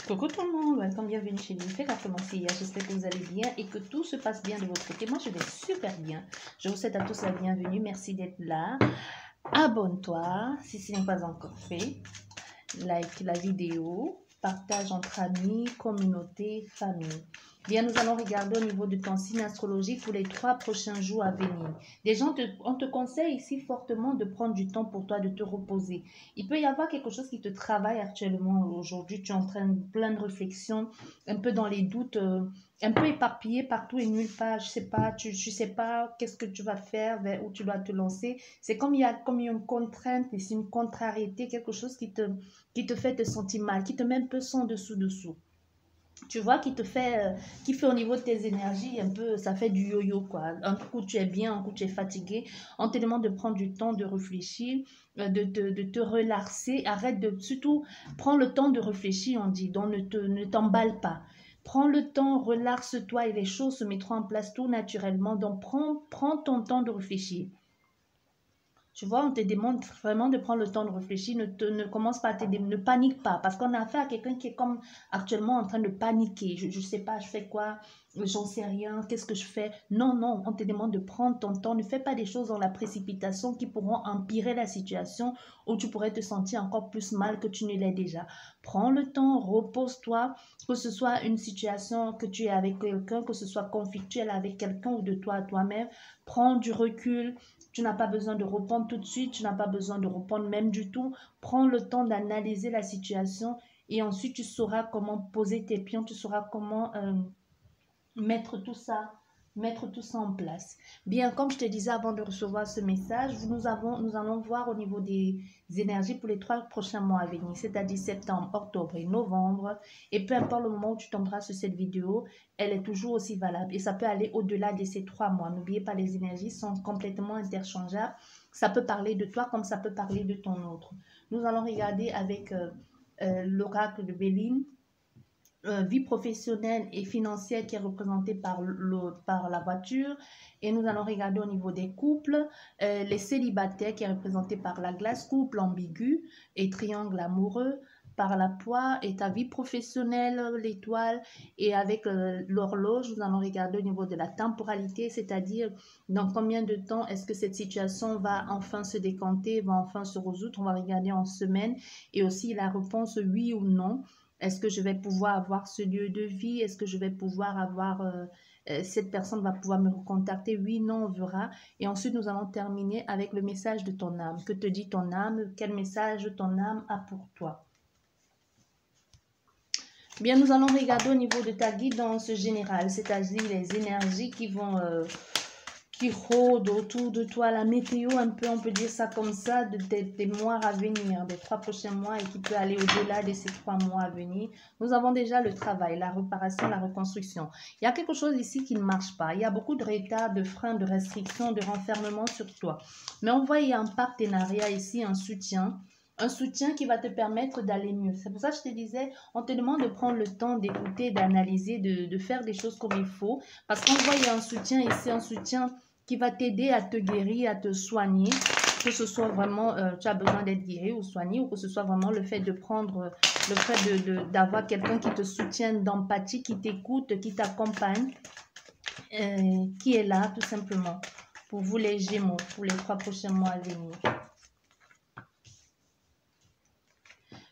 Coucou tout le monde, welcome, bienvenue chez Nifé, a commencé hier, j'espère que vous allez bien et que tout se passe bien de votre côté. Moi je vais super bien, je vous souhaite à tous la bienvenue, merci d'être là. Abonne-toi si ce n'est pas encore fait, like la vidéo, partage entre amis, communauté, famille. Bien, nous allons regarder au niveau de ton signe astrologique pour les 3 prochains jours à venir. Des gens, on te conseille ici fortement de prendre du temps pour toi, de te reposer. Il peut y avoir quelque chose qui te travaille actuellement aujourd'hui. Tu es en train de plein de réflexions, un peu dans les doutes, un peu éparpillé partout et nulle part. Je sais pas, tu sais pas qu'est-ce que tu vas faire, vers où tu dois te lancer. C'est comme il y a comme une contrainte, c'est une contrariété, quelque chose qui te fait te sentir mal, qui te met un peu son dessous. Tu vois, qui fait au niveau de tes énergies un peu, ça fait du yo-yo quoi. Un coup tu es bien, un coup tu es fatigué. On te demande de prendre du temps de réfléchir, de te relaxer. Arrête de, surtout, prends le temps de réfléchir, on dit, donc ne t'emballe pas. Prends le temps, relaxe-toi et les choses se mettront en place tout naturellement. Donc prends ton temps de réfléchir. Tu vois, on te demande vraiment de prendre le temps de réfléchir. Ne commence pas ne panique pas. Parce qu'on a affaire à quelqu'un qui est comme actuellement en train de paniquer. Je ne sais pas, je fais quoi? J'en sais rien. Qu'est-ce que je fais? Non, non, on te demande de prendre ton temps. Ne fais pas des choses dans la précipitation qui pourront empirer la situation où tu pourrais te sentir encore plus mal que tu ne l'es déjà. Prends le temps, repose-toi. Que ce soit une situation que tu es avec quelqu'un, que ce soit conflictuel avec quelqu'un ou de toi à toi-même. Prends du recul. Tu n'as pas besoin de répondre tout de suite, tu n'as pas besoin de répondre même du tout. Prends le temps d'analyser la situation et ensuite tu sauras comment poser tes pions, tu sauras comment mettre tout ça en place. Bien, comme je te disais avant de recevoir ce message, nous allons voir au niveau des énergies pour les 3 prochains mois à venir, c'est-à-dire septembre, octobre et novembre. Et peu importe le moment où tu tomberas sur cette vidéo, elle est toujours aussi valable. Et ça peut aller au-delà de ces 3 mois. N'oubliez pas, les énergies sont complètement interchangeables. Ça peut parler de toi comme ça peut parler de ton autre. Nous allons regarder avec l'oracle de Béline, vie professionnelle et financière qui est représentée par la voiture. Et nous allons regarder au niveau des couples, les célibataires qui est représenté par la glace, couple ambigu et triangle amoureux, par la poire et ta vie professionnelle, l'étoile, et avec l'horloge, nous allons regarder au niveau de la temporalité, c'est-à-dire dans combien de temps est-ce que cette situation va enfin se décanter, va enfin se résoudre. On va regarder en semaine et aussi la réponse oui ou non. Est-ce que je vais pouvoir avoir ce lieu de vie? Est-ce que je vais pouvoir avoir, cette personne va pouvoir me recontacter? Oui, non, on verra. Et ensuite, nous allons terminer avec le message de ton âme. Que te dit ton âme? Quel message ton âme a pour toi? Bien, nous allons regarder au niveau de ta guidance générale, c'est-à-dire les énergies qui rôdent autour de toi, la météo un peu, on peut dire ça comme ça, des mois à venir, des 3 prochains mois et qui peut aller au-delà de ces 3 mois à venir. Nous avons déjà le travail, la réparation, la reconstruction. Il y a quelque chose ici qui ne marche pas. Il y a beaucoup de retards, de freins, de restrictions, de renfermement sur toi. Mais on voit il y a un partenariat ici, un soutien qui va te permettre d'aller mieux. C'est pour ça que je te disais, on te demande de prendre le temps d'écouter, d'analyser, de faire des choses comme il faut. Parce qu'on voit il y a un soutien ici, un soutien qui va t'aider à te guérir, à te soigner, que ce soit vraiment, tu as besoin d'être guéri ou soigné, ou que ce soit vraiment le fait de prendre, le fait d'avoir quelqu'un qui te soutienne, d'empathie, qui t'écoute, qui t'accompagne, qui est là tout simplement pour vous les Gémeaux, pour les 3 prochains mois à venir.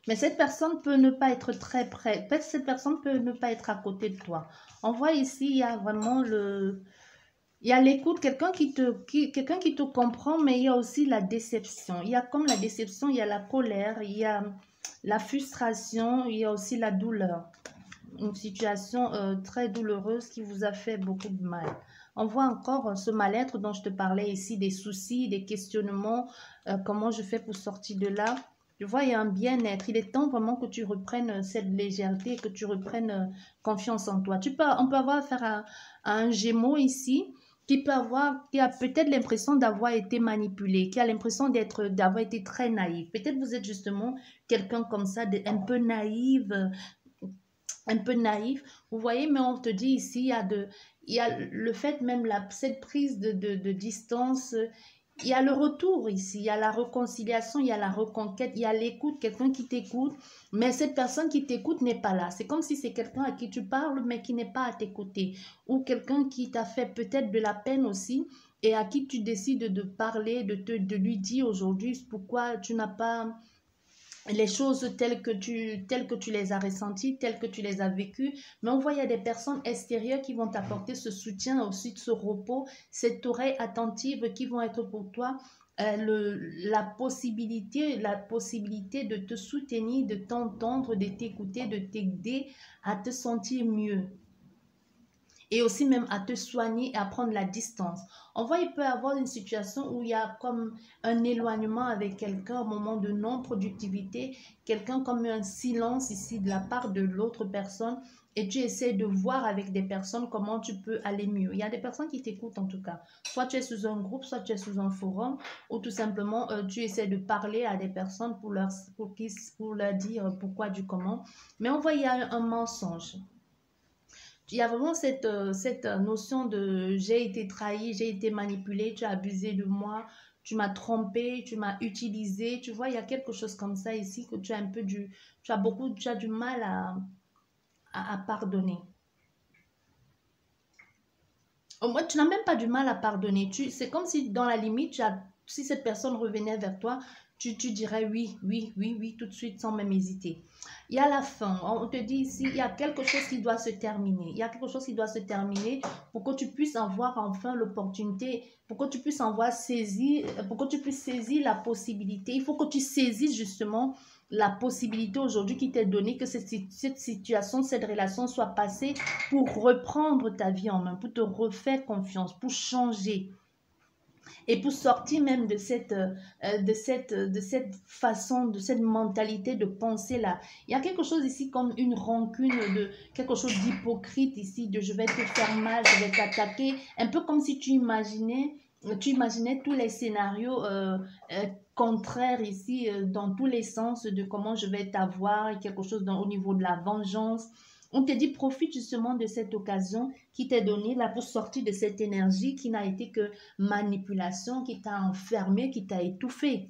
Mais cette personne peut ne pas être très près, peut-être cette personne peut ne pas être à côté de toi. On voit ici, il y a vraiment il y a l'écoute, quelqu'un qui te comprend, mais il y a aussi la déception. Il y a comme la déception, il y a la colère, il y a la frustration, il y a aussi la douleur. Une situation très douloureuse qui vous a fait beaucoup de mal. On voit encore ce mal-être dont je te parlais ici, des soucis, des questionnements, comment je fais pour sortir de là. Je vois, il y a un bien-être. Il est temps vraiment que tu reprennes cette légèreté, que tu reprennes confiance en toi. On peut avoir affaire à un Gémeaux ici, qui a peut-être l'impression d'avoir été manipulé, qui a l'impression d'avoir été très naïf. Peut-être vous êtes justement quelqu'un comme ça, un peu naïf, vous voyez, mais on te dit ici, il y a le fait même, cette prise de distance, il y a le retour ici, il y a la réconciliation, il y a la reconquête, il y a l'écoute, quelqu'un qui t'écoute, mais cette personne qui t'écoute n'est pas là. C'est comme si c'est quelqu'un à qui tu parles, mais qui n'est pas à tes côtés. Ou quelqu'un qui t'a fait peut-être de la peine aussi, et à qui tu décides de parler, de lui dire aujourd'hui pourquoi tu n'as pas les choses telles que tu les as ressenties, telles que tu les as vécues. Mais on voit, il y a des personnes extérieures qui vont t'apporter ce soutien, aussi ce repos, cette oreille attentive qui vont être pour toi la possibilité de te soutenir, de t'entendre, de t'écouter, de t'aider à te sentir mieux. Et aussi même à te soigner et à prendre la distance. On voit, il peut y avoir une situation où il y a comme un éloignement avec quelqu'un, un moment de non-productivité, quelqu'un comme un silence ici de la part de l'autre personne, et tu essaies de voir avec des personnes comment tu peux aller mieux. Il y a des personnes qui t'écoutent en tout cas. Soit tu es sous un groupe, soit tu es sous un forum, ou tout simplement tu essaies de parler à des personnes pour leur dire pourquoi du comment. Mais on voit, il y a un mensonge. Il y a vraiment cette notion de j'ai été trahi, j'ai été manipulé, tu as abusé de moi, tu m'as trompé, tu m'as utilisé. Tu vois, il y a quelque chose comme ça ici que tu as un peu tu as du mal à pardonner. Au moins, tu n'as même pas du mal à pardonner. C'est comme si dans la limite, si cette personne revenait vers toi, tu dirais oui, oui, oui, oui, tout de suite sans même hésiter. Il y a la fin. On te dit ici, il y a quelque chose qui doit se terminer. Il y a quelque chose qui doit se terminer pour que tu puisses avoir enfin l'opportunité, pour que tu puisses pour que tu puisses saisir la possibilité. Il faut que tu saisisses justement la possibilité aujourd'hui qui t'est donnée que cette situation, cette relation soit passée pour reprendre ta vie en main, pour te refaire confiance, pour changer et pour sortir même de cette façon, de cette mentalité de penser là. Il y a quelque chose ici comme une rancune, quelque chose d'hypocrite ici, de je vais te faire mal, je vais t'attaquer, un peu comme si tu imaginais tous les scénarios contraires ici, dans tous les sens de comment je vais t'avoir, quelque chose au niveau de la vengeance. On te dit, profite justement de cette occasion qui t'est donnée là pour sortir de cette énergie qui n'a été que manipulation, qui t'a enfermé, qui t'a étouffé.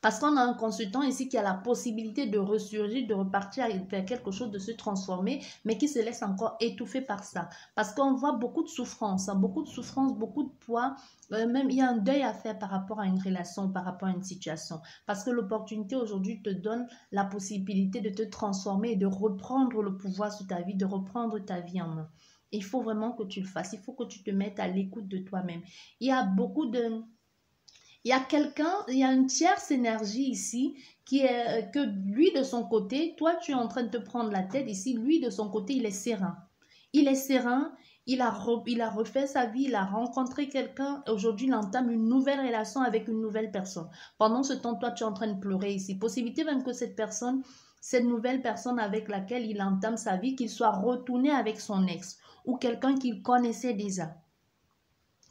Parce qu'on a un consultant ici qui a la possibilité de ressurgir, de repartir vers quelque chose, de se transformer, mais qui se laisse encore étouffer par ça. Parce qu'on voit beaucoup de souffrance, beaucoup de poids. Même il y a un deuil à faire par rapport à une relation, par rapport à une situation. Parce que l'opportunité aujourd'hui te donne la possibilité de te transformer et de reprendre le pouvoir sur ta vie, de reprendre ta vie en main. Il faut vraiment que tu le fasses. Il faut que tu te mettes à l'écoute de toi-même. Il y a il y a une tierce énergie ici qui est que lui de son côté, toi tu es en train de te prendre la tête ici, lui de son côté il est serein. Il est serein, il a refait sa vie, il a rencontré quelqu'un, aujourd'hui il entame une nouvelle relation avec une nouvelle personne. Pendant ce temps, toi tu es en train de pleurer ici. Possibilité même que cette nouvelle personne avec laquelle il entame sa vie, qu'il soit retourné avec son ex ou quelqu'un qu'il connaissait déjà.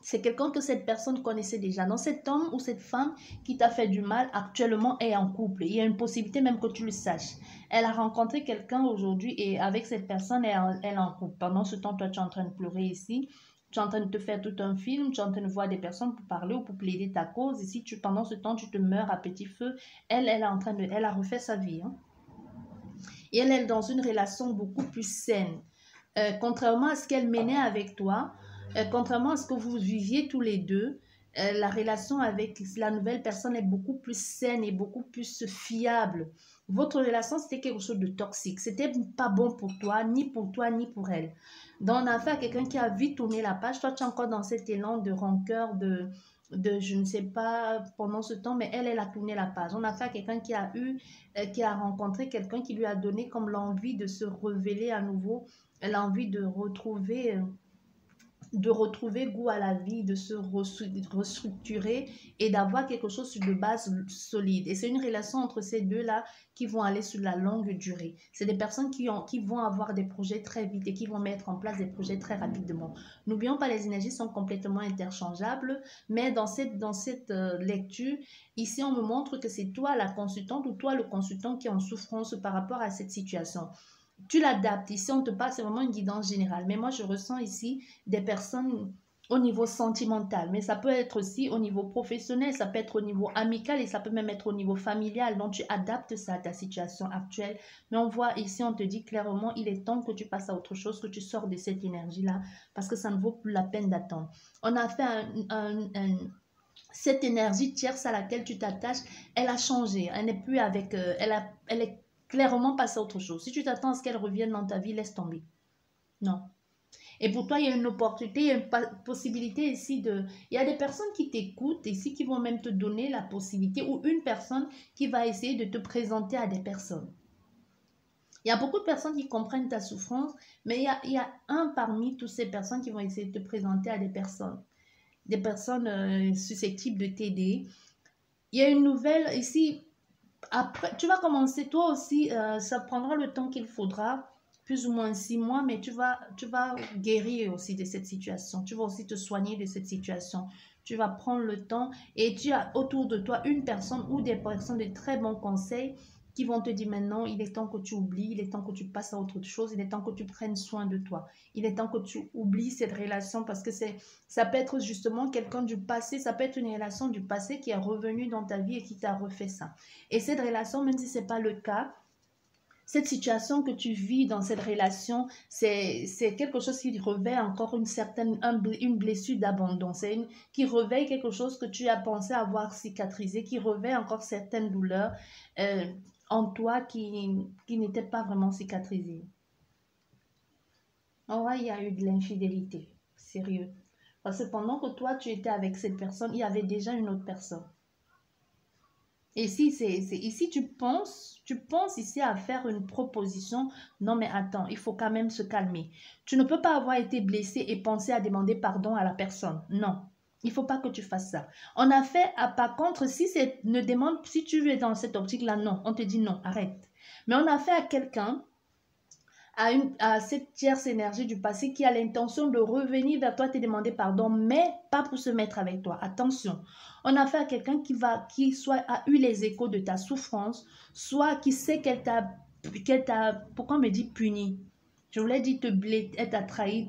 C'est quelqu'un que cette personne connaissait déjà. Donc cet homme ou cette femme qui t'a fait du mal actuellement est en couple. Il y a une possibilité même que tu le saches. Elle a rencontré quelqu'un aujourd'hui et avec cette personne, elle est en couple. Pendant ce temps, toi, tu es en train de pleurer ici. Tu es en train de te faire tout un film. Tu es en train de voir des personnes pour parler ou pour plaider ta cause. Ici, pendant ce temps, tu te meurs à petit feu. Elle a refait sa vie. Hein. Et elle est dans une relation beaucoup plus saine. Contrairement à ce qu'elle menait avec toi, contrairement à ce que vous viviez tous les deux, la relation avec la nouvelle personne est beaucoup plus saine et beaucoup plus fiable. Votre relation, c'était quelque chose de toxique. C'était pas bon pour toi, ni pour elle. Donc, on a affaire à quelqu'un qui a vite tourné la page. Toi, tu es encore dans cet élan de rancœur, de je ne sais pas pendant ce temps, mais elle a tourné la page. On a affaire à quelqu'un qui a rencontré quelqu'un qui lui a donné comme l'envie de se révéler à nouveau, l'envie de retrouver goût à la vie, de se restructurer et d'avoir quelque chose sur de base solide. Et c'est une relation entre ces deux-là qui vont aller sur la longue durée. C'est des personnes qui vont avoir des projets très vite et qui vont mettre en place des projets très rapidement. N'oublions pas, les énergies sont complètement interchangeables, mais dans cette lecture, ici, on me montre que c'est toi la consultante ou toi le consultant qui est en souffrance par rapport à cette situation. Tu l'adaptes. Ici, on te parle, c'est vraiment une guidance générale. Mais moi, je ressens ici des personnes au niveau sentimental, mais ça peut être aussi au niveau professionnel, ça peut être au niveau amical et ça peut même être au niveau familial. Donc, tu adaptes ça à ta situation actuelle. Mais on voit ici, on te dit clairement, il est temps que tu passes à autre chose, que tu sors de cette énergie-là, parce que ça ne vaut plus la peine d'attendre. On a fait cette énergie tierce à laquelle tu t'attaches, elle a changé. Elle n'est plus avec... elle est clairement passée à autre chose. Si tu t'attends à ce qu'elle revienne dans ta vie, laisse tomber. Non. Et pour toi, il y a une opportunité, il y a une possibilité ici de... Il y a des personnes qui t'écoutent ici, qui vont même te donner la possibilité, ou une personne qui va essayer de te présenter à des personnes. Il y a beaucoup de personnes qui comprennent ta souffrance, mais il y a un parmi toutes ces personnes qui vont essayer de te présenter à des personnes susceptibles de t'aider. Il y a une nouvelle ici, après, tu vas commencer toi aussi, ça prendra le temps qu'il faudra, plus ou moins 6 mois, mais tu vas guérir aussi de cette situation. Tu vas aussi te soigner de cette situation. Tu vas prendre le temps et tu as autour de toi une personne ou des personnes de très bons conseils qui vont te dire maintenant, il est temps que tu oublies, il est temps que tu passes à autre chose, il est temps que tu prennes soin de toi. Il est temps que tu oublies cette relation parce que ça peut être justement quelqu'un du passé, ça peut être une relation du passé qui est revenue dans ta vie et qui t'a refait ça. Et cette relation, même si ce n'est pas le cas, cette situation que tu vis dans cette relation, c'est quelque chose qui revêt encore une blessure d'abandon. Qui réveille quelque chose que tu as pensé avoir cicatrisé, qui revêt encore certaines douleurs euh, en toi qui n'étaient pas vraiment cicatrisées. Oh ouais, il y a eu de l'infidélité, sérieux. Parce que pendant que toi, tu étais avec cette personne, il y avait déjà une autre personne. Et si ici tu penses ici à faire une proposition, non mais attends, il faut quand même se calmer. Tu ne peux pas avoir été blessé et penser à demander pardon à la personne. Non, il faut pas que tu fasses ça. On a fait, par contre, si tu es dans cette optique-là, non, on te dit non, arrête. Mais on a fait à quelqu'un à cette tierce énergie du passé qui a l'intention de revenir vers toi te demander pardon, mais pas pour se mettre avec toi. Attention, on a fait à quelqu'un qui soit a eu les échos de ta souffrance, soit qui sait pourquoi on me dit puni? Je voulais dire elle t'a trahi,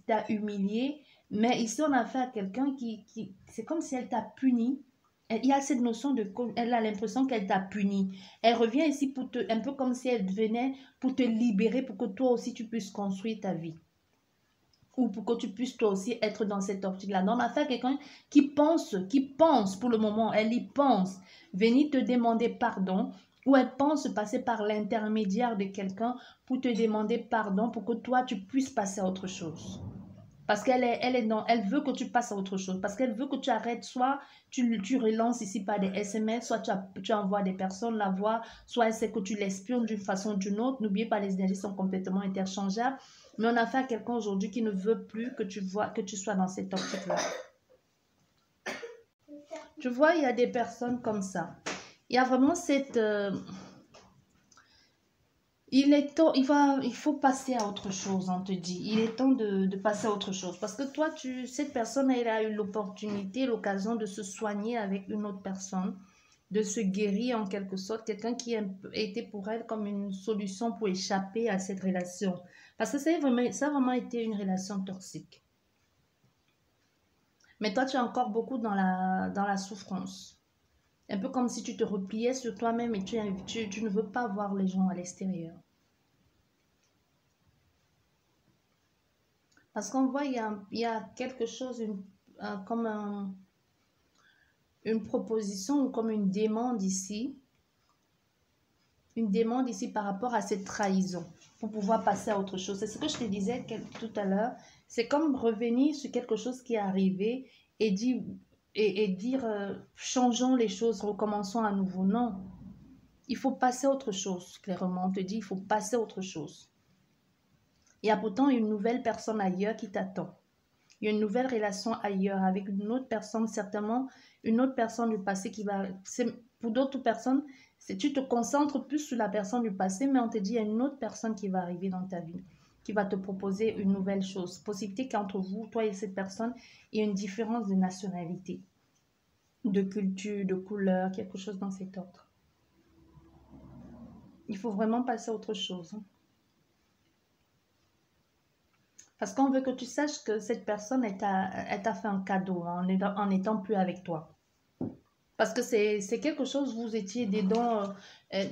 t'a humilié, mais ici on a fait à quelqu'un c'est comme si elle t'a puni. Il y a cette notion elle a l'impression qu'elle t'a puni. Elle revient ici un peu comme si elle venait pour te libérer, pour que toi aussi tu puisses construire ta vie. Ou pour que tu puisses toi aussi être dans cette optique-là. Donc, on a fait quelqu'un qui pense pour le moment, elle y pense, venir te demander pardon, ou elle pense passer par l'intermédiaire de quelqu'un pour te demander pardon, pour que toi tu puisses passer à autre chose. Parce elle veut que tu passes à autre chose. Parce qu'elle veut que tu arrêtes. Soit tu relances ici par des SMS, soit tu envoies des personnes la voir, soit elle sait que tu l'espionnes d'une façon ou d'une autre. N'oubliez pas, les énergies sont complètement interchangeables. Mais on a affaire à quelqu'un aujourd'hui qui ne veut plus que tu sois dans cette optique-là. Tu vois, il y a des personnes comme ça. Il y a vraiment cette... il faut passer à autre chose, on te dit. Il est temps de passer à autre chose. Parce que toi, cette personne, elle a eu l'opportunité, l'occasion de se soigner avec une autre personne, de se guérir en quelque sorte. Quelqu'un qui a été pour elle comme une solution pour échapper à cette relation. Parce que ça a vraiment été une relation toxique. Mais toi, tu es encore beaucoup dans la souffrance. Un peu comme si tu te repliais sur toi-même et tu ne veux pas voir les gens à l'extérieur. Parce qu'on voit, il y a quelque chose comme une proposition ou comme une demande ici. Une demande ici par rapport à cette trahison pour pouvoir passer à autre chose. C'est ce que je te disais tout à l'heure. C'est comme revenir sur quelque chose qui est arrivé et dire, changeons les choses, recommençons à nouveau. Non, il faut passer à autre chose, clairement. On te dit, il faut passer à autre chose. Il y a pourtant une nouvelle personne ailleurs qui t'attend. Il y a une nouvelle relation ailleurs avec une autre personne, certainement une autre personne du passé qui va... Pour d'autres personnes, tu te concentres plus sur la personne du passé, mais on te dit il y a une autre personne qui va arriver dans ta vie, qui va te proposer une nouvelle chose. Possibilité qu'entre vous, toi et cette personne, il y a une différence de nationalité, de culture, de couleur, quelque chose dans cet ordre. Il faut vraiment passer à autre chose. Parce qu'on veut que tu saches que cette personne, elle t'a fait un cadeau hein, en n'étant plus avec toi. Parce que c'est quelque chose, vous étiez euh,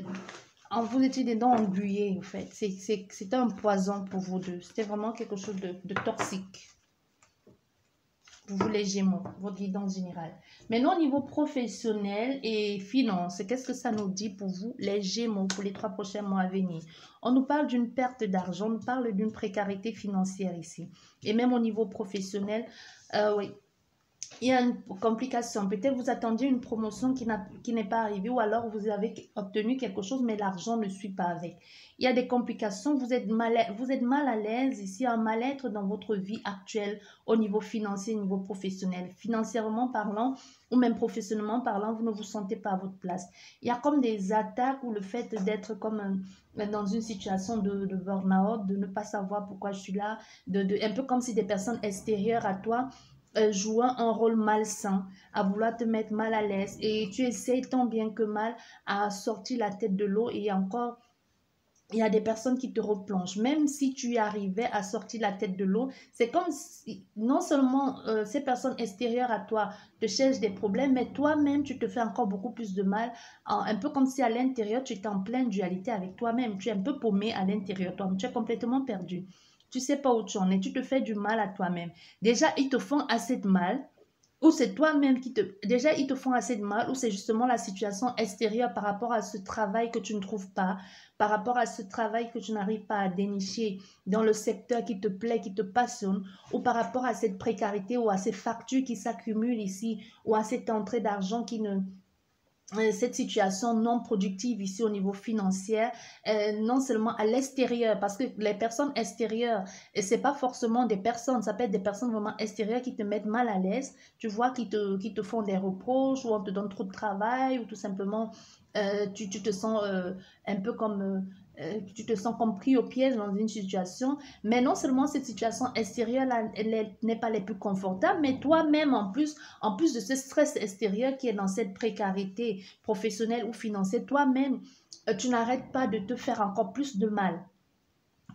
vous étiez des dents engluées, en fait. C'était un poison pour vous deux. C'était vraiment quelque chose de toxique. Pour vous, les Gémeaux, votre guidance générale. Maintenant, au niveau professionnel et finance, qu'est-ce que ça nous dit pour vous, les Gémeaux, pour les 3 prochains mois à venir? On nous parle d'une perte d'argent, on nous parle d'une précarité financière ici. Et même au niveau professionnel, oui, il y a une complication. Peut-être vous attendiez une promotion qui n'est pas arrivée ou alors vous avez obtenu quelque chose mais l'argent ne suit pas avec. Il y a des complications, vous êtes mal à l'aise ici, un mal-être dans votre vie actuelle au niveau financier, au niveau professionnel. Financièrement parlant ou même professionnellement parlant, vous ne vous sentez pas à votre place. Il y a comme des attaques ou le fait d'être comme dans une situation de burn-out, de ne pas savoir pourquoi je suis là, un peu comme si des personnes extérieures à toi jouant un rôle malsain, à vouloir te mettre mal à l'aise et tu essayes tant bien que mal à sortir la tête de l'eau et encore il y a des personnes qui te replongent. Même si tu y arrivais à sortir la tête de l'eau, c'est comme si non seulement ces personnes extérieures à toi te cherchent des problèmes, mais toi-même, tu te fais encore beaucoup plus de mal. Un peu comme si à l'intérieur, tu es en pleine dualité avec toi-même. Tu es un peu paumé à l'intérieur. Toi, tu es complètement perdu. Tu sais pas où tu en es. Tu te fais du mal à toi-même. Déjà, ils te font assez de mal. Ou c'est toi-même qui te... Déjà, ils te font assez de mal, ou c'est justement la situation extérieure par rapport à ce travail que tu ne trouves pas, par rapport à ce travail que tu n'arrives pas à dénicher dans le secteur qui te plaît, qui te passionne, ou par rapport à cette précarité ou à ces factures qui s'accumulent ici, ou à cette entrée d'argent qui ne... cette situation non productive ici au niveau financier, non seulement à l'extérieur, parce que les personnes extérieures, et c'est pas forcément des personnes, ça peut être des personnes vraiment extérieures qui te mettent mal à l'aise, tu vois, qui te font des reproches, ou on te donne trop de travail, ou tout simplement, tu te sens un peu comme... tu te sens comme pris au piège dans une situation, mais non seulement cette situation extérieure, là, elle n'est pas les plus confortable, mais toi-même en plus de ce stress extérieur qui est dans cette précarité professionnelle ou financière, toi-même, tu n'arrêtes pas de te faire encore plus de mal.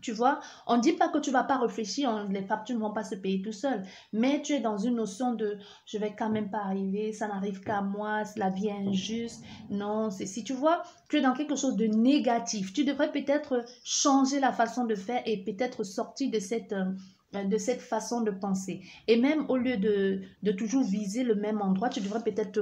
Tu vois, on ne dit pas que tu ne vas pas réfléchir, les factures ne vont pas se payer tout seul, mais tu es dans une notion de je vais quand même pas arriver, ça n'arrive qu'à moi, la vie est injuste. Non, c'est si tu vois, tu es dans quelque chose de négatif. Tu devrais peut-être changer la façon de faire et peut-être sortir de cette façon de penser. Et même au lieu de toujours viser le même endroit, tu devrais peut-être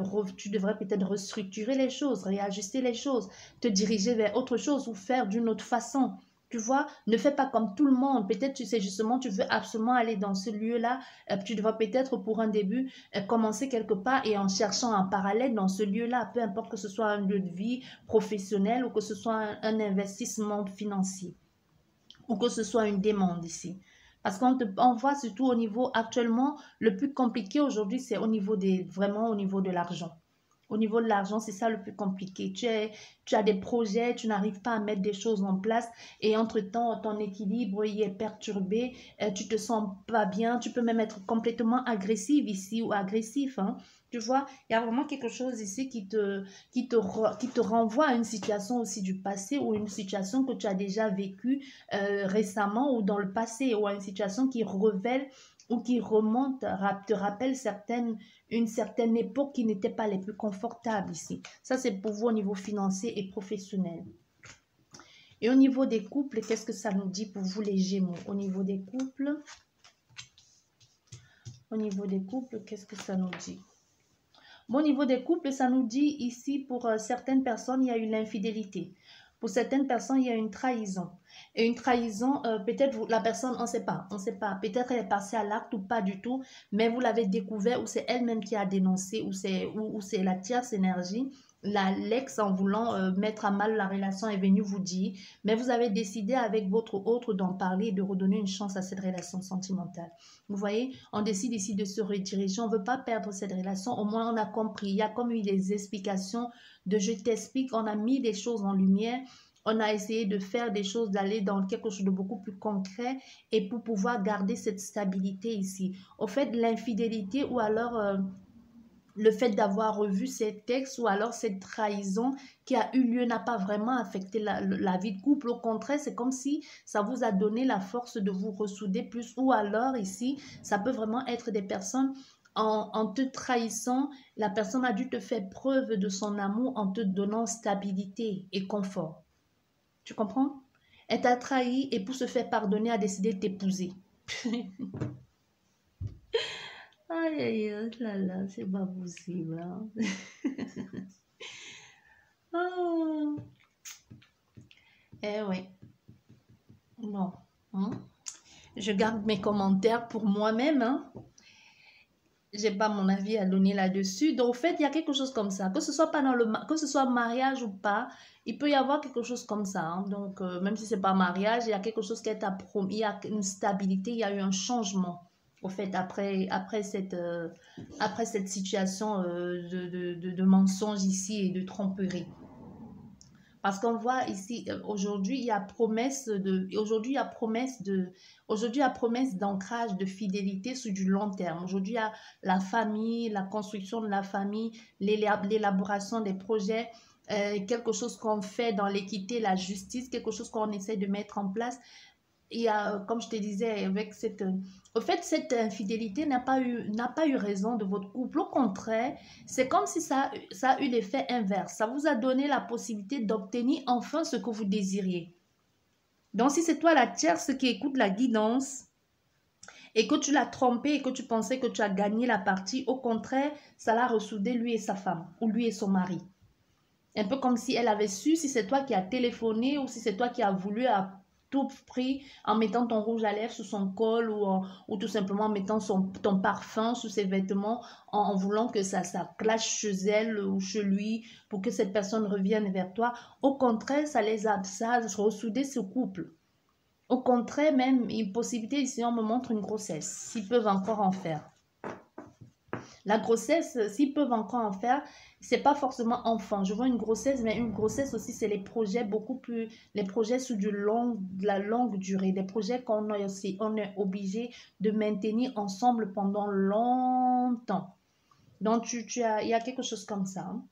restructurer les choses, réajuster les choses, te diriger vers autre chose ou faire d'une autre façon. Tu vois, ne fais pas comme tout le monde. Peut-être tu sais justement, tu veux absolument aller dans ce lieu-là. Tu devrais peut-être pour un début commencer quelque part et en cherchant un parallèle dans ce lieu-là, peu importe que ce soit un lieu de vie professionnel ou que ce soit un investissement financier ou que ce soit une demande ici. Parce on voit surtout au niveau actuellement, le plus compliqué aujourd'hui, c'est vraiment au niveau de l'argent. Au niveau de l'argent, c'est ça le plus compliqué. Tu as des projets, tu n'arrives pas à mettre des choses en place et entre-temps, ton équilibre y est perturbé, tu te sens pas bien, tu peux même être complètement agressive ici ou agressif. Hein. Tu vois, il y a vraiment quelque chose ici qui te renvoie à une situation aussi du passé ou une situation que tu as déjà vécue récemment ou dans le passé ou à une situation qui révèle ou qui remonte, te rappelle une certaine époque qui n'était pas les plus confortables ici. Ça, c'est pour vous au niveau financier et professionnel. Et au niveau des couples, qu'est-ce que ça nous dit pour vous les Gémeaux? Au niveau des couples, qu'est-ce que ça nous dit? Bon, au niveau des couples, ça nous dit ici, pour certaines personnes, il y a eu l'infidélité. Pour certaines personnes, il y a une trahison. Et une trahison, peut-être la personne, on ne sait pas. Peut-être elle est passée à l'acte ou pas du tout, mais vous l'avez découvert ou c'est elle-même qui a dénoncé ou c'est la tierce énergie. L'ex, en voulant mettre à mal la relation, est venu vous dire, mais vous avez décidé avec votre autre d'en parler et de redonner une chance à cette relation sentimentale. Vous voyez, on décide ici de se rediriger, on ne veut pas perdre cette relation, au moins on a compris, il y a comme eu des explications de je t'explique, on a mis des choses en lumière, on a essayé de faire des choses, d'aller dans quelque chose de beaucoup plus concret et pour pouvoir garder cette stabilité ici. Au fait, l'infidélité ou alors le fait d'avoir revu ces textes ou alors cette trahison qui a eu lieu n'a pas vraiment affecté la vie de couple. Au contraire, c'est comme si ça vous a donné la force de vous ressouder plus. Ou alors ici, ça peut vraiment être des personnes en te trahissant, la personne a dû te faire preuve de son amour en te donnant stabilité et confort. Tu comprends? Elle t'a trahi et pour se faire pardonner, a décidé de t'épouser. Aïe, aïe, aïe, là, là, c'est pas possible. Hein? Oh. Eh oui. Bon. Hein? Je garde mes commentaires pour moi-même. Hein? J'ai pas mon avis à donner là-dessus. Donc, en fait, il y a quelque chose comme ça. Que ce soit pas dans que ce soit mariage ou pas, il peut y avoir quelque chose comme ça. Hein? Donc, même si c'est pas mariage, il y a quelque chose qui est à promis. Il y a une stabilité, il y a eu un changement. Au fait, après cette situation de mensonge ici et de tromperie. Parce qu'on voit ici, aujourd'hui, il y a promesse d'ancrage, de fidélité sur du long terme. Aujourd'hui, il y a la famille, la construction de la famille, l'élaboration des projets, quelque chose qu'on fait dans l'équité, la justice, quelque chose qu'on essaie de mettre en place. Il y a, comme je te disais, avec au fait, cette infidélité n'a pas eu raison de votre couple. Au contraire, c'est comme si ça a eu l'effet inverse. Ça vous a donné la possibilité d'obtenir enfin ce que vous désiriez. Donc, si c'est toi la tierce qui écoute la guidance et que tu l'as trompé et que tu pensais que tu as gagné la partie, au contraire, ça l'a ressoudé lui et sa femme ou lui et son mari. Un peu comme si elle avait su, si c'est toi qui as téléphoné ou si c'est toi qui as voulu à tout prix en mettant ton rouge à lèvres sous son col ou tout simplement en mettant ton parfum sous ses vêtements en voulant que ça clash chez elle ou chez lui pour que cette personne revienne vers toi. Au contraire, ça a ressoudé ce couple. Au contraire, même une possibilité ici, on me montre une grossesse, s'ils peuvent encore en faire. La grossesse, s'ils peuvent encore en faire, c'est pas forcément enfant. Je vois une grossesse, mais une grossesse aussi, c'est les projets beaucoup plus, les projets sur de la longue durée, des projets on est obligé de maintenir ensemble pendant longtemps. Donc, il y a quelque chose comme ça. Hein.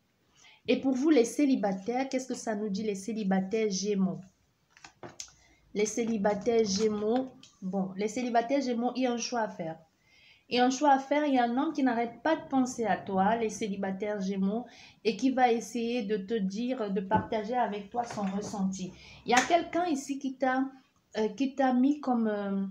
Et pour vous, les célibataires, qu'est-ce que ça nous dit, les célibataires Gémeaux? Les célibataires Gémeaux, bon, les célibataires Gémeaux, il y a un choix à faire. Et un choix à faire, il y a un homme qui n'arrête pas de penser à toi, les célibataires Gémeaux, et qui va essayer de te dire, de partager avec toi son ressenti. Il y a quelqu'un ici qui t'a mis comme...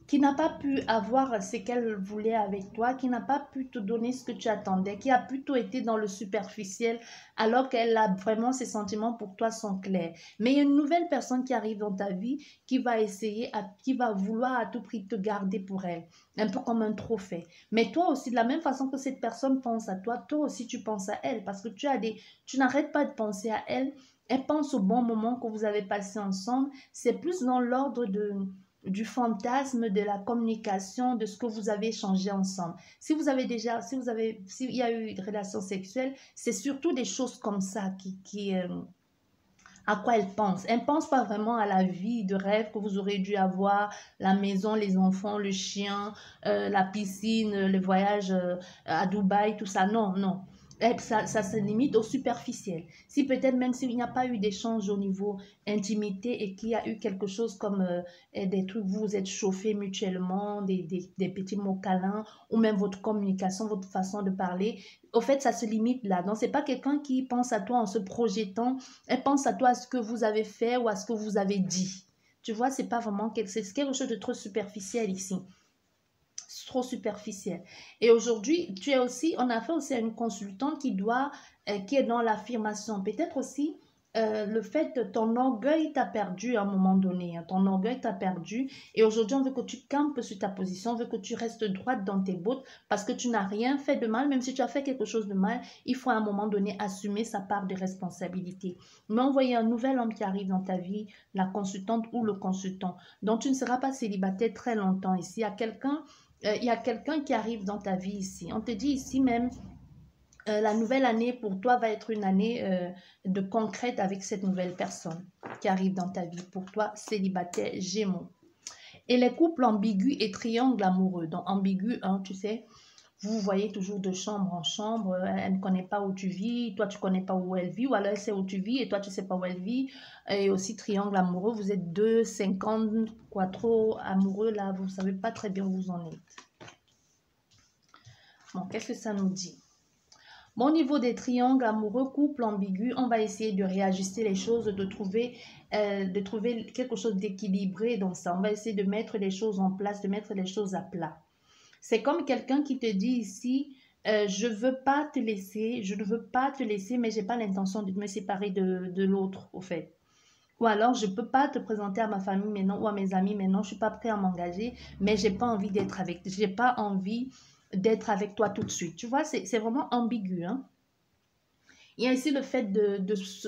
qui n'a pas pu avoir ce qu'elle voulait avec toi, qui n'a pas pu te donner ce que tu attendais, qui a plutôt été dans le superficiel, alors qu'elle a vraiment ses sentiments pour toi sont clairs. Mais il y a une nouvelle personne qui arrive dans ta vie qui va qui va vouloir à tout prix te garder pour elle, un peu comme un trophée. Mais toi aussi, de la même façon que cette personne pense à toi, toi aussi tu penses à elle, parce que tu n'arrêtes pas de penser à elle. Elle pense au bon moment que vous avez passé ensemble. C'est plus dans l'ordre du fantasme, de la communication, de ce que vous avez échangé ensemble. S'il y a eu une relation sexuelle, c'est surtout des choses comme ça à quoi elle pense. Elle ne pense pas vraiment à la vie de rêve que vous aurez dû avoir, la maison, les enfants, le chien, la piscine, le voyage à Dubaï, tout ça. Non, non. Ça se limite au superficiel. Si peut-être même s'il n'y a pas eu d'échange au niveau intimité et qu'il y a eu quelque chose comme des trucs, vous vous êtes chauffés mutuellement, des petits mots câlins, ou même votre communication, votre façon de parler, au fait, ça se limite là. Donc, ce n'est pas quelqu'un qui pense à toi en se projetant, elle pense à toi, à ce que vous avez fait ou à ce que vous avez dit. Tu vois, c'est pas vraiment c'est quelque chose de trop superficiel ici. Trop superficiel. Et aujourd'hui, on a fait aussi à une consultante qui est dans l'affirmation. Peut-être aussi le fait que ton orgueil t'a perdu à un moment donné. Hein, ton orgueil t'a perdu. Et aujourd'hui, on veut que tu campes sur ta position, on veut que tu restes droite dans tes bottes parce que tu n'as rien fait de mal. Même si tu as fait quelque chose de mal, il faut à un moment donné assumer sa part de responsabilité. Mais envoyer un nouvel homme qui arrive dans ta vie, la consultante ou le consultant, dont tu ne seras pas célibataire très longtemps ici. Il y a quelqu'un qui arrive dans ta vie ici. On te dit ici même, la nouvelle année pour toi va être une année de concrète avec cette nouvelle personne qui arrive dans ta vie. Pour toi, célibataire Gémeaux. Et les couples ambigus et triangles amoureux. Donc, ambigu, hein, tu sais, Vous vous voyez toujours de chambre en chambre, elle ne connaît pas où tu vis, toi tu ne connais pas où elle vit, ou alors elle sait où tu vis et toi tu ne sais pas où elle vit. Et aussi triangle amoureux, vous êtes 2, 50, quattro amoureux là, vous ne savez pas très bien où vous en êtes. Bon, qu'est-ce que ça nous dit? Bon, au niveau des triangles amoureux, couple ambigu, on va essayer de réajuster les choses, de trouver quelque chose d'équilibré dans ça. On va essayer de mettre les choses en place, de mettre les choses à plat. C'est comme quelqu'un qui te dit ici, je ne veux pas te laisser, je ne veux pas te laisser, mais je n'ai pas l'intention de me séparer de l'autre, au fait. Ou alors, je ne peux pas te présenter à ma famille maintenant ou à mes amis maintenant, je ne suis pas prêt à m'engager, mais je n'ai pas envie d'être avec toi. Je n'ai pas envie d'être avec toi tout de suite. Tu vois, c'est vraiment ambigu, hein? Il y a ici le fait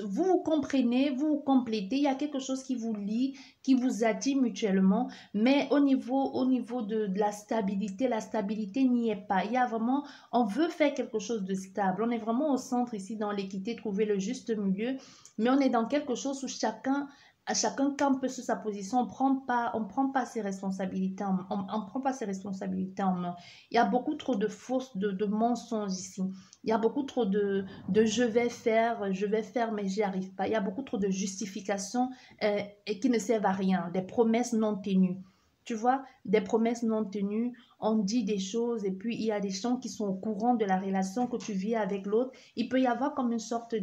vous vous comprenez, vous vous complétez, il y a quelque chose qui vous lie, qui vous attire mutuellement, mais au niveau de la stabilité n'y est pas. Il y a vraiment, on veut faire quelque chose de stable, on est vraiment au centre ici dans l'équité, trouver le juste milieu, mais on est dans quelque chose où chacun campe sur sa position, on prend pas ses responsabilités, on prend pas ses responsabilités en main. Il y a beaucoup trop de fausses, de mensonges ici. Il y a beaucoup trop de je vais faire, mais j'y arrive pas. Il y a beaucoup trop de justifications et qui ne servent à rien, des promesses non tenues. Tu vois, des promesses non tenues, on dit des choses et puis il y a des gens qui sont au courant de la relation que tu vis avec l'autre. Il peut y avoir comme une sorte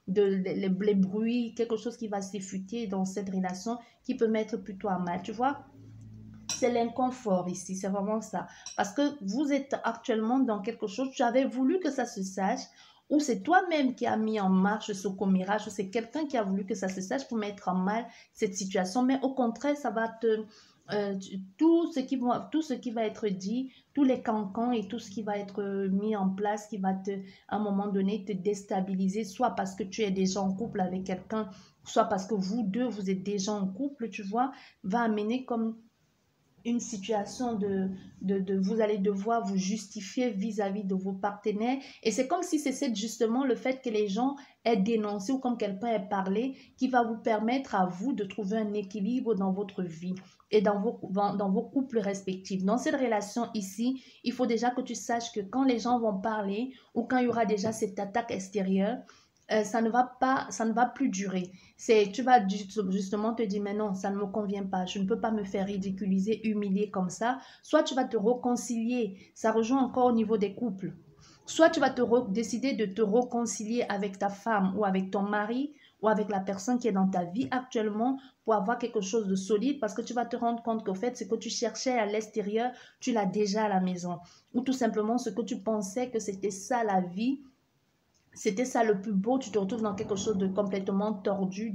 les bruits, quelque chose qui va s'effriter dans cette relation qui peut mettre plutôt à mal. Tu vois, c'est l'inconfort ici, c'est vraiment ça. Parce que vous êtes actuellement dans quelque chose, tu avais voulu que ça se sache, ou c'est toi-même qui as mis en marche ce commérage, ou c'est quelqu'un qui a voulu que ça se sache pour mettre en mal cette situation. Mais au contraire, ça va tout ce qui va être dit, tous les cancans et tout ce qui va être mis en place, qui va à un moment donné, te déstabiliser, soit parce que tu es déjà en couple avec quelqu'un, soit parce que vous deux, vous êtes déjà en couple, tu vois, va amener comme une situation vous allez devoir vous justifier vis-à-vis de vos partenaires. Et c'est comme si c'est justement le fait que les gens aient dénoncé ou comme quelqu'un ait parlé qui va vous permettre à vous de trouver un équilibre dans votre vie et dans vos couples respectifs. Dans cette relation ici, il faut déjà que tu saches que quand les gens vont parler ou quand il y aura déjà cette attaque extérieure, ça ne va plus durer. Tu vas justement te dire, mais non, ça ne me convient pas, je ne peux pas me faire ridiculiser, humilier comme ça. Soit tu vas te réconcilier, ça rejoint encore au niveau des couples. Soit tu vas décider de te réconcilier avec ta femme ou avec ton mari ou avec la personne qui est dans ta vie actuellement pour avoir quelque chose de solide parce que tu vas te rendre compte qu'au fait, ce que tu cherchais à l'extérieur, tu l'as déjà à la maison. Ou tout simplement ce que tu pensais que c'était ça la vie, c'était ça le plus beau, tu te retrouves dans quelque chose de complètement tordu,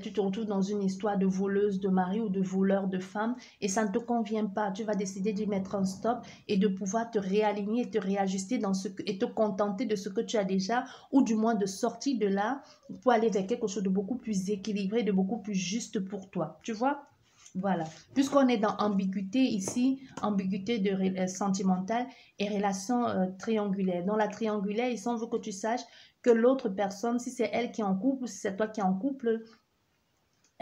tu te retrouves dans une histoire de voleuse de mari ou de voleur de femme et ça ne te convient pas. Tu vas décider d'y mettre un stop et de pouvoir te réaligner et te réajuster et te contenter de ce que tu as déjà ou du moins de sortir de là pour aller vers quelque chose de beaucoup plus équilibré, de beaucoup plus juste pour toi. Tu vois? Voilà. Puisqu'on est dans ambiguïté ici, ambiguïté sentimentale et relation triangulaire. Dans la triangulaire, il semble que tu saches que l'autre personne, si c'est elle qui est en couple ou si c'est toi qui es en couple,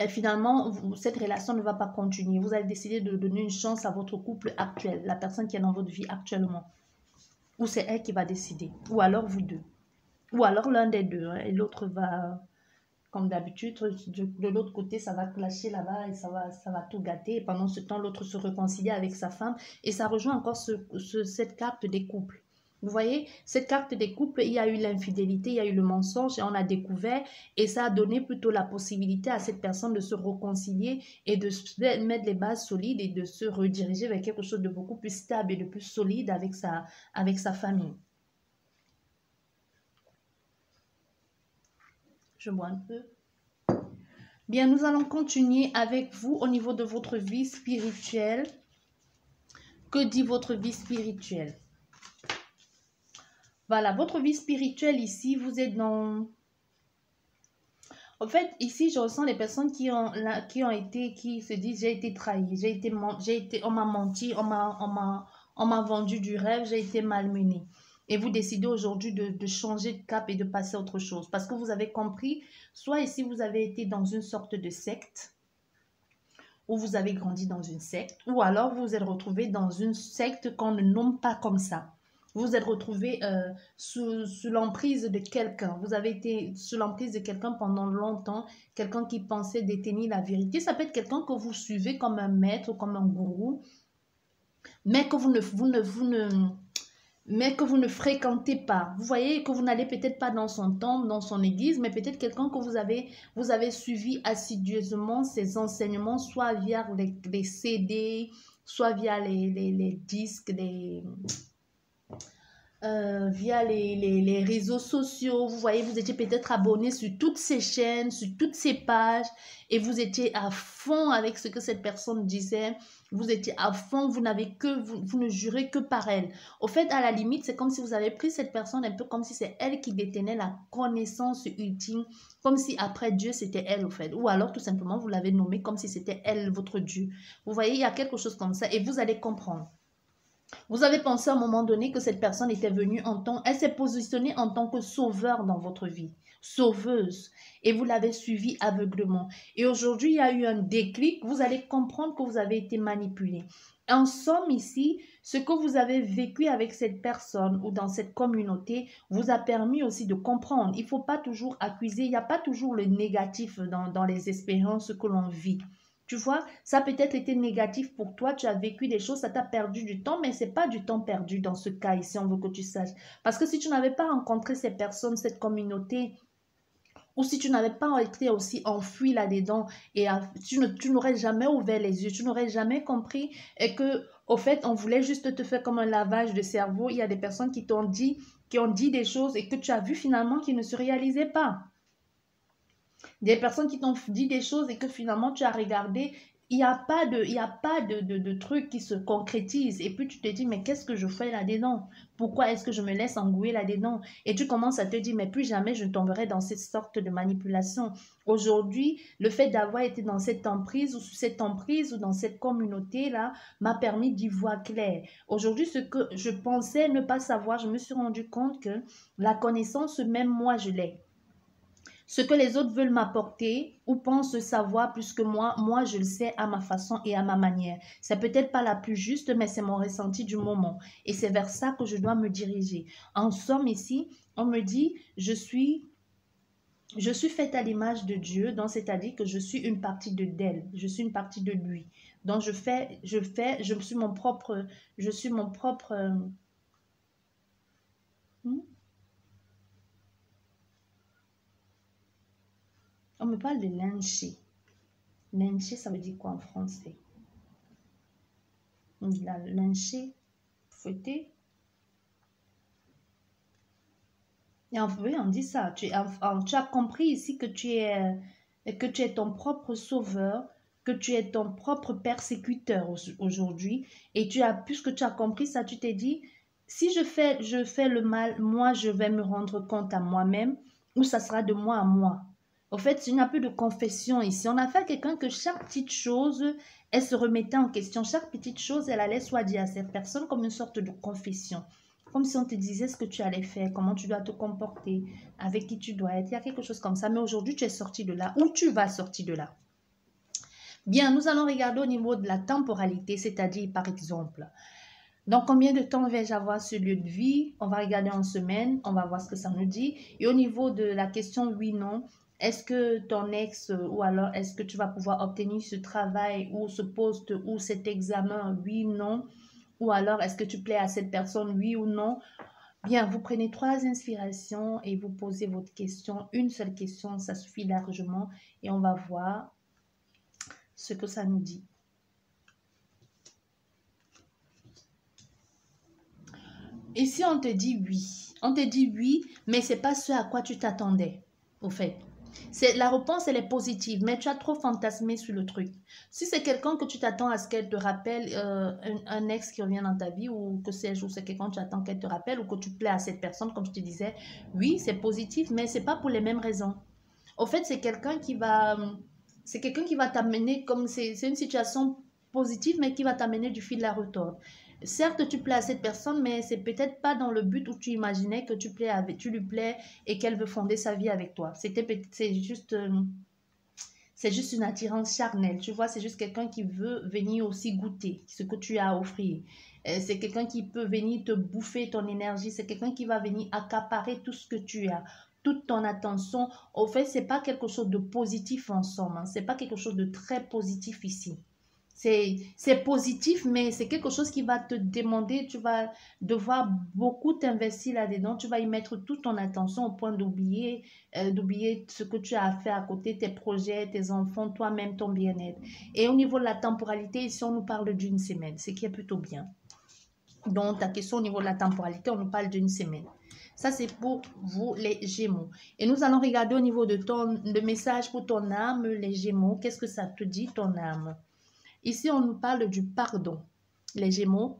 finalement, cette relation ne va pas continuer. Vous allez décider de donner une chance à votre couple actuel, la personne qui est dans votre vie actuellement. Ou c'est elle qui va décider. Ou alors vous deux. Ou alors l'un des deux. Hein, et l'autre va... Comme d'habitude, de l'autre côté, ça va clasher là-bas et ça va tout gâter. Et pendant ce temps, l'autre se réconcilie avec sa femme. Et ça rejoint encore cette carte des couples. Vous voyez, cette carte des couples, il y a eu l'infidélité, il y a eu le mensonge et on a découvert. Et ça a donné plutôt la possibilité à cette personne de se réconcilier et de mettre les bases solides et de se rediriger vers quelque chose de beaucoup plus stable et de plus solide avec sa famille. Je bois un peu. Bien, nous allons continuer avec vous au niveau de votre vie spirituelle. Que dit votre vie spirituelle? Voilà, votre vie spirituelle ici, vous êtes dans... En fait, ici, je ressens les personnes qui se disent, j'ai été trahi, on m'a menti, on m'a vendu du rêve, j'ai été malmenée. Et vous décidez aujourd'hui de changer de cap et de passer à autre chose. Parce que vous avez compris, soit ici vous avez été dans une sorte de secte, ou vous avez grandi dans une secte, ou alors vous vous êtes retrouvé dans une secte qu'on ne nomme pas comme ça. Vous vous êtes retrouvé sous l'emprise de quelqu'un. Vous avez été sous l'emprise de quelqu'un pendant longtemps, quelqu'un qui pensait détenir la vérité. Ça peut être quelqu'un que vous suivez comme un maître, comme un gourou, mais que mais que vous ne fréquentez pas. Vous voyez que vous n'allez peut-être pas dans son temple, dans son église, mais peut-être quelqu'un que vous avez suivi assidieusement ses enseignements, soit via les CD, soit via les disques, via les réseaux sociaux. Vous voyez, vous étiez peut-être abonné sur toutes ces chaînes, sur toutes ces pages, et vous étiez à fond avec ce que cette personne disait. Vous étiez à fond, vous ne jurez que par elle. Au fait, à la limite, c'est comme si vous avez pris cette personne un peu comme si c'est elle qui détenait la connaissance ultime, comme si après Dieu, c'était elle, au fait. Ou alors, tout simplement, vous l'avez nommée comme si c'était elle, votre Dieu. Vous voyez, il y a quelque chose comme ça, et vous allez comprendre. Vous avez pensé à un moment donné que cette personne était venue elle s'est positionnée en tant que sauveur dans votre vie, sauveuse, et vous l'avez suivie aveuglement. Et aujourd'hui, il y a eu un déclic, vous allez comprendre que vous avez été manipulé. En somme, ici, ce que vous avez vécu avec cette personne ou dans cette communauté vous a permis aussi de comprendre. Il ne faut pas toujours accuser, il n'y a pas toujours le négatif dans les expériences que l'on vit. Tu vois, ça a peut-être été négatif pour toi, tu as vécu des choses, ça t'a perdu du temps, mais ce n'est pas du temps perdu dans ce cas ici, on veut que tu saches. Parce que si tu n'avais pas rencontré ces personnes, cette communauté, ou si tu n'avais pas été aussi enfui là-dedans, et tu n'aurais jamais ouvert les yeux, tu n'aurais jamais compris et que, au fait, on voulait juste te faire comme un lavage de cerveau. Il y a des personnes qui ont dit des choses et que tu as vu finalement qui ne se réalisaient pas. Des personnes qui t'ont dit des choses et que finalement tu as regardé, il n'y a pas de truc qui se concrétise. Et puis tu te dis, mais qu'est-ce que je fais là-dedans? Pourquoi est-ce que je me laisse engouer là-dedans? Et tu commences à te dire, mais plus jamais je ne tomberai dans cette sorte de manipulation. Aujourd'hui, le fait d'avoir été dans cette emprise ou sous cette emprise ou dans cette communauté-là m'a permis d'y voir clair. Aujourd'hui, ce que je pensais ne pas savoir, je me suis rendu compte que la connaissance, même moi, je l'ai. Ce que les autres veulent m'apporter ou pensent savoir plus que moi je le sais à ma façon et à ma manière. C'est peut-être pas la plus juste, mais c'est mon ressenti du moment. Et c'est vers ça que je dois me diriger. En somme, ici, on me dit, je suis faite à l'image de Dieu, donc c'est-à-dire que je suis une partie d'elle, je suis une partie de lui. Donc je suis mon propre, on me parle de lyncher. Lyncher, ça veut dire quoi en français? On dit la lyncher, fouetter. Et oui, on dit ça. Tu as compris ici que tu es ton propre sauveur, que tu es ton propre persécuteur aujourd'hui. Et puisque tu as compris ça, tu t'es dit, si je fais le mal, moi, je vais me rendre compte à moi-même, ou ça sera de moi à moi. Au fait, il n'y a plus de confession ici. On a fait à quelqu'un que chaque petite chose, elle se remettait en question. Chaque petite chose, elle allait soit dire à cette personne comme une sorte de confession. Comme si on te disait ce que tu allais faire, comment tu dois te comporter, avec qui tu dois être. Il y a quelque chose comme ça. Mais aujourd'hui, tu es sorti de là. Ou tu vas sortir de là. Bien, nous allons regarder au niveau de la temporalité, c'est-à-dire, par exemple, dans combien de temps vais-je avoir ce lieu de vie? On va regarder en semaine, on va voir ce que ça nous dit. Et au niveau de la question oui-non, est-ce que ton ex ou alors est-ce que tu vas pouvoir obtenir ce travail ou ce poste ou cet examen? Oui, non. Ou alors est-ce que tu plais à cette personne? Oui ou non? Bien, vous prenez 3 inspirations et vous posez votre question. Une seule question, ça suffit largement. Et on va voir ce que ça nous dit. Ici, on te dit oui. On te dit oui, mais ce n'est pas ce à quoi tu t'attendais, au fait. La réponse, elle est positive, mais tu as trop fantasmé sur le truc. Si c'est quelqu'un que tu t'attends à ce qu'elle te rappelle, un ex qui revient dans ta vie, ou que sais-je, ou c'est quelqu'un que tu attends qu'elle te rappelle, ou que tu plais à cette personne, comme je te disais, oui, c'est positif, mais ce n'est pas pour les mêmes raisons. Au fait, c'est quelqu'un qui va t'amener, comme c'est une situation positive, mais qui va t'amener du fil à retordre. Certes, tu plais à cette personne, mais c'est peut-être pas dans le but où tu imaginais que tu lui plais et qu'elle veut fonder sa vie avec toi. C'est c'est juste une attirance charnelle, tu vois, c'est juste quelqu'un qui veut venir aussi goûter ce que tu as à offrir. C'est quelqu'un qui peut venir te bouffer ton énergie, c'est quelqu'un qui va venir accaparer tout ce que tu as, toute ton attention. Au fait, c'est pas quelque chose de positif en somme, hein. C'est pas quelque chose de très positif ici. C'est positif, mais c'est quelque chose qui va te demander, tu vas devoir beaucoup t'investir là-dedans, tu vas y mettre toute ton attention au point d'oublier ce que tu as à faire à côté, tes projets, tes enfants, toi-même, ton bien-être. Et au niveau de la temporalité, ici, on nous parle d'une semaine, ce qui est plutôt bien. Donc, ta question au niveau de la temporalité, on nous parle d'une semaine. Ça, c'est pour vous, les Gémeaux. Et nous allons regarder au niveau de le message pour ton âme, les Gémeaux. Qu'est-ce que ça te dit, ton âme? Ici, on nous parle du pardon. Les Gémeaux,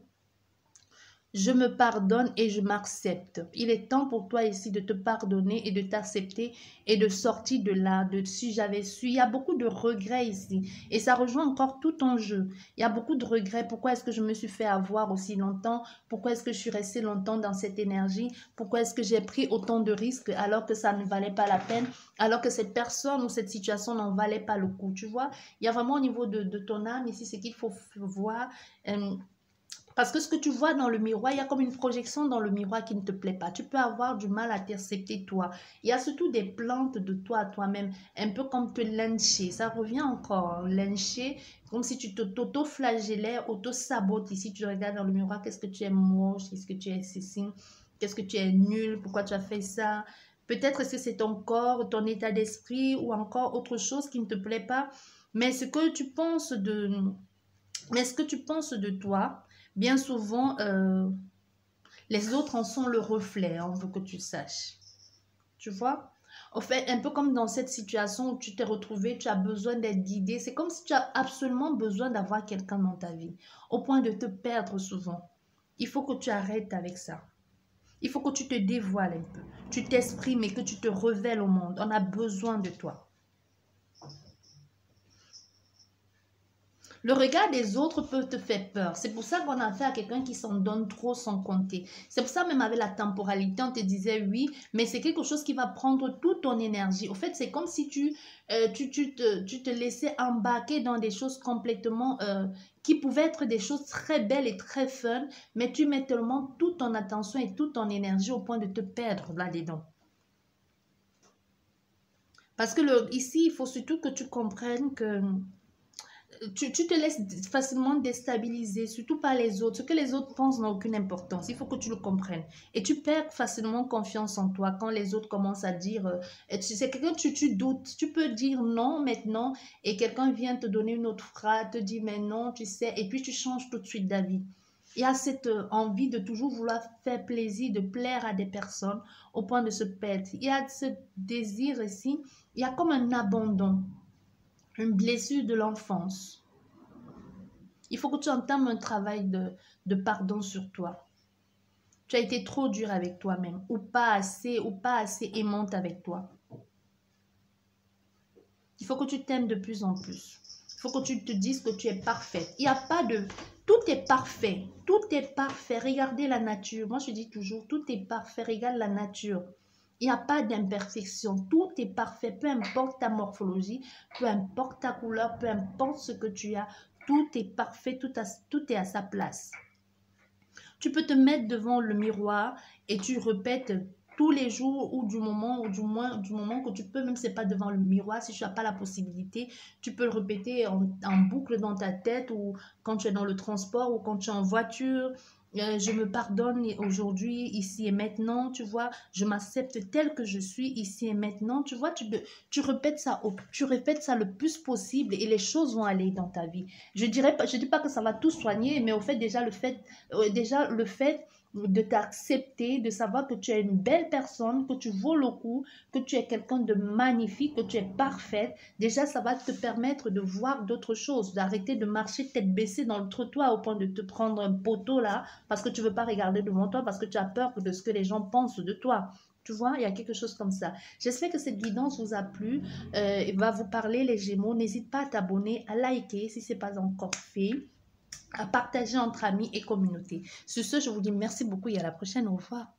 je me pardonne et je m'accepte. Il est temps pour toi ici de te pardonner et de t'accepter et de sortir de là, de si j'avais su. Il y a beaucoup de regrets ici et ça rejoint encore tout ton jeu. Il y a beaucoup de regrets. Pourquoi est-ce que je me suis fait avoir aussi longtemps? Pourquoi est-ce que je suis restée longtemps dans cette énergie? Pourquoi est-ce que j'ai pris autant de risques alors que ça ne valait pas la peine? Alors que cette personne ou cette situation n'en valait pas le coup, tu vois? Il y a vraiment au niveau de ton âme ici, ce qu'il faut voir. Parce que ce que tu vois dans le miroir, il y a comme une projection dans le miroir qui ne te plaît pas. Tu peux avoir du mal à t'accepter toi. Il y a surtout des plantes de toi à toi-même, un peu comme te lyncher. Ça revient encore, hein, lyncher, comme si tu t'auto-flagellais, auto-sabotes. Ici, tu regardes dans le miroir, qu'est-ce que tu es moche, qu'est-ce que tu es ceci, qu'est-ce que tu es nul, pourquoi tu as fait ça. Peut-être que c'est ton corps, ton état d'esprit ou encore autre chose qui ne te plaît pas. Mais ce que tu penses de toi, bien souvent, les autres en sont le reflet, on veut que tu saches. Tu vois? Au fait, un peu comme dans cette situation où tu t'es retrouvé, tu as besoin d'être guidé. C'est comme si tu as absolument besoin d'avoir quelqu'un dans ta vie, au point de te perdre souvent. Il faut que tu arrêtes avec ça. Il faut que tu te dévoiles un peu. Tu t'exprimes et que tu te révèles au monde. On a besoin de toi. Le regard des autres peut te faire peur. C'est pour ça qu'on a affaire à quelqu'un qui s'en donne trop sans compter. C'est pour ça même avec la temporalité, on te disait oui, mais c'est quelque chose qui va prendre toute ton énergie. Au fait, c'est comme si tu te laissais embarquer dans des choses complètement qui pouvaient être des choses très belles et très fun, mais tu mets tellement toute ton attention et toute ton énergie au point de te perdre là-dedans. Parce que ici, il faut surtout que tu comprennes que tu te laisses facilement déstabiliser, surtout par les autres. Ce que les autres pensent n'a aucune importance. Il faut que tu le comprennes. Et tu perds facilement confiance en toi quand les autres commencent à dire, c'est quelqu'un, tu doutes. Tu peux dire non maintenant et quelqu'un vient te donner une autre phrase, te dit mais non, tu sais, et puis tu changes tout de suite d'avis. Il y a cette envie de toujours vouloir faire plaisir, de plaire à des personnes au point de se perdre. Il y a ce désir ici, il y a comme un abandon, une blessure de l'enfance. Il faut que tu entames un travail de pardon sur toi. Tu as été trop dur avec toi-même ou pas assez aimante avec toi. Il faut que tu t'aimes de plus en plus. Il faut que tu te dises que tu es parfaite. Il n'y a pas de... Tout est parfait. Tout est parfait. Regardez la nature. Moi, je dis toujours, tout est parfait. Regarde la nature. Il n'y a pas d'imperfection. Tout est parfait. Peu importe ta morphologie, peu importe ta couleur, peu importe ce que tu as. Tout est parfait. Tout est à sa place. Tu peux te mettre devant le miroir et tu répètes tous les jours ou du moment que tu peux, même si ce n'est pas devant le miroir, si tu n'as pas la possibilité, tu peux le répéter en boucle dans ta tête ou quand tu es dans le transport ou quand tu es en voiture. Je me pardonne aujourd'hui, ici et maintenant, tu vois, je m'accepte tel que je suis ici et maintenant, tu vois, tu répètes ça le plus possible et les choses vont aller dans ta vie. Je dis pas que ça va tout soigner, mais au fait, déjà le fait de t'accepter, de savoir que tu es une belle personne, que tu vaux le coup, que tu es quelqu'un de magnifique, que tu es parfaite. Déjà, ça va te permettre de voir d'autres choses, d'arrêter de marcher tête baissée dans le trottoir au point de te prendre un poteau là, parce que tu ne veux pas regarder devant toi, parce que tu as peur de ce que les gens pensent de toi. Tu vois, il y a quelque chose comme ça. J'espère que cette guidance vous a plu, va vous parler les Gémeaux. N'hésite pas à t'abonner, à liker si ce n'est pas encore fait, à partager entre amis et communauté. Sur ce, je vous dis merci beaucoup et à la prochaine. Au revoir.